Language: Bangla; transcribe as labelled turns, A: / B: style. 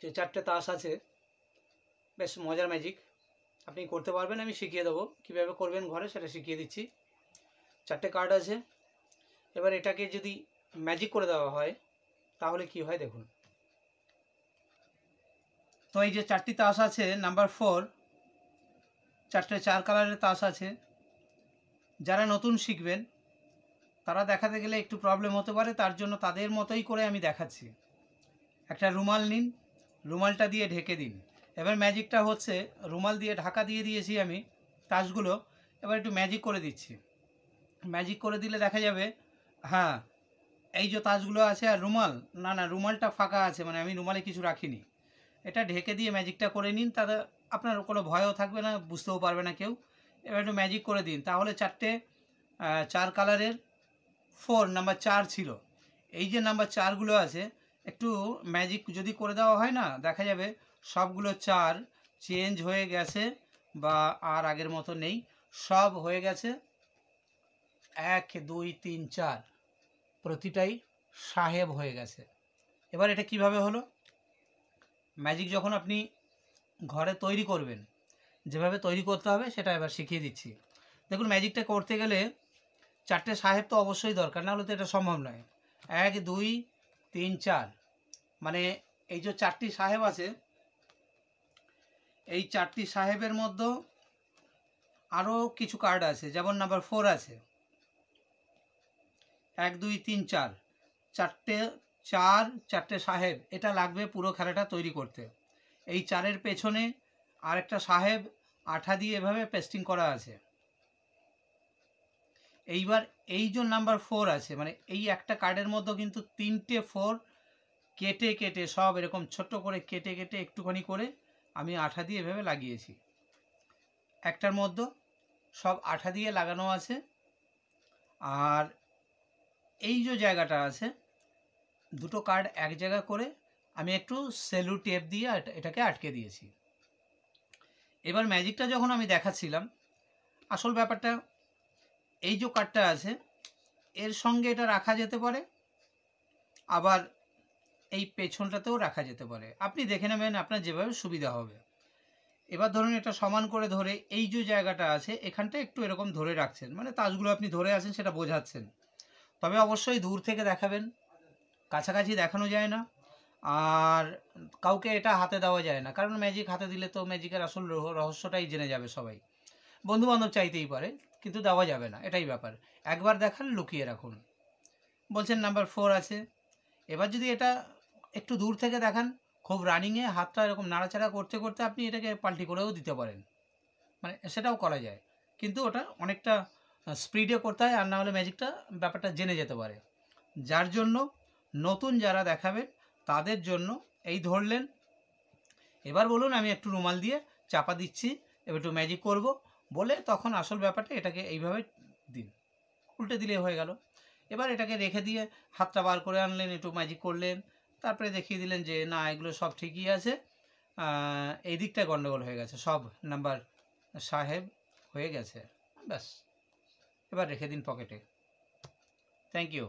A: যে 4টে তাস আছে, বেশ মজার ম্যাজিক, আপনি করতে পারবেন। আমি শিখিয়ে দেবো কীভাবে করবেন ঘরে, সেটা শিখিয়ে দিচ্ছি। 4টে কার্ড আছে। এবার এটাকে যদি ম্যাজিক করে দেওয়া হয় তাহলে কি হয় দেখুন। তো এই যে 4টি তাস আছে নাম্বার 4, 4টে 4 কালারের তাস আছে। যারা নতুন শিখবেন তারা দেখাতে গেলে একটু প্রবলেম হতে পারে, তার জন্য তাদের মতোই করে আমি দেখাচ্ছি। একটা রুমাল নিন, রুমালটা দিয়ে ঢেকে দিন। এবার ম্যাজিকটা হচ্ছে, রুমাল দিয়ে ঢাকা দিয়ে দিয়েছি আমি তাসগুলো, এবার একটু ম্যাজিক করে দিচ্ছি। ম্যাজিক করে দিলে দেখা যাবে, হ্যাঁ এই যে তাসগুলো আছে আর রুমাল, না রুমালটা ফাঁকা আছে, মানে আমি রুমালে কিছু রাখিনি। এটা ঢেকে দিয়ে ম্যাজিকটা করে নিন, তাতে আপনার কোনো ভয়ও থাকবে না, বুঝতেও পারবে না কেউ। এবার একটু ম্যাজিক করে দিন, তাহলে 4টে 4 কালারের 4 নাম্বার 4 ছিল, এই যে নাম্বার 4গুলো আছে, একটু ম্যাজিক যদি করে দেওয়া হয় না, দেখা যাবে সবগুলো 4 চেঞ্জ হয়ে গেছে বা আর আগের মতো নেই, সব হয়ে গেছে 1 2 3 4, প্রতিটাই সাহেব হয়ে গেছে। এবার এটা কিভাবে হলো, ম্যাজিক যখন আপনি ঘরে তৈরি করবেন, যেভাবে তৈরি করতে হবে সেটা এবার শিখিয়ে দিচ্ছি। দেখুন ম্যাজিকটা করতে গেলে 4টে সাহেব তো অবশ্যই দরকার, না হলে তো এটা সম্ভব নয়। 1 2 3 4, মানে এই যে 4টি সাহেব আছে, এই 4টি সাহেবের মধ্যে আরও কিছু কার্ড আছে, যেমন নাম্বার 4 আছে। 1 2 3 4, 4টে সাহেব, এটা লাগবে পুরো খেলাটা তৈরি করতে। এই 4-এর পেছনে আরেকটা সাহেব আঠা দিয়ে এভাবে পেস্টিং করা আছে। এইবার এই যে নাম্বার 4 আছে, মানে এই একটা কার্ডের মধ্যে কিন্তু 3টে 4 কেটে কেটে, সব এরকম ছোট্ট করে কেটে কেটে একটুখানি করে আমি আঠা দিয়ে এভাবে লাগিয়েছি। একটার মধ্যে সব আঠা দিয়ে লাগানো আছে, আর এই যে জায়গাটা আছে, দুটো কার্ড এক জায়গা করে আমি একটু সেলু টেপ দিয়ে এটাকে আটকে দিয়েছি। এবার ম্যাজিকটা যখন আমি দেখাচ্ছিলাম, আসল ব্যাপারটা, এই যে কার্ডটা আছে এর সঙ্গে এটা রাখা যেতে পারে, আবার এই পেছনটাতেও রাখা যেতে পারে, আপনি দেখে নেবেন আপনার যেভাবে সুবিধা হবে। এবার ধরুন এটা সমান করে ধরে এই যে জায়গাটা আছে এখানটা একটু এরকম ধরে রাখছেন, মানে তাসগুলো আপনি ধরে আছেন সেটা বোঝাচ্ছেন। তবে অবশ্যই দূর থেকে দেখাবেন, কাছাকাছি দেখানো যায় না, আর কাউকে এটা হাতে দেওয়া যায় না, কারণ ম্যাজিক হাতে দিলে তো ম্যাজিকের আসল রহস্যটাই জেনে যাবে সবাই। বন্ধুবান্ধব চাইতেই পারে, কিন্তু দেওয়া যাবে না, এটাই ব্যাপার। একবার দেখান, লুকিয়ে রাখুন। বলছেন নাম্বার 4 আছে, এবার যদি এটা একটু দূর থেকে দেখান, খুব রানিংয়ে হাতটা এরকম নাড়াচাড়া করতে করতে আপনি এটাকে পাল্টি করেও দিতে পারেন, মানে সেটাও করা যায়, কিন্তু ওটা অনেকটা স্পিডে করতে হয়, আর না হলে ম্যাজিকটা ব্যাপারটা জেনে যেতে পারে। যার জন্য নতুন যারা দেখাবেন তাদের জন্য এই ধরলেন, এবার বলুন আমি একটু রুমাল দিয়ে চাপা দিচ্ছি, এবার একটু ম্যাজিক করব বলে, তখন আসল ব্যাপারটা এটাকে এইভাবে দিন, উল্টে দিলে হয়ে গেল। এবার এটাকে রেখে দিয়ে হাতটা বার করে আনলেন, একটু ম্যাজিক করলেন, তারপরে দেখিয়ে দিলেন যে না এগুলো সব ঠিকই আছে, এই দিকটা গন্ডগোল হয়ে গেছে, সব নাম্বার সাহেব হয়ে গেছে, ব্যাস। এবার রেখে দিন পকেটে। Thank you.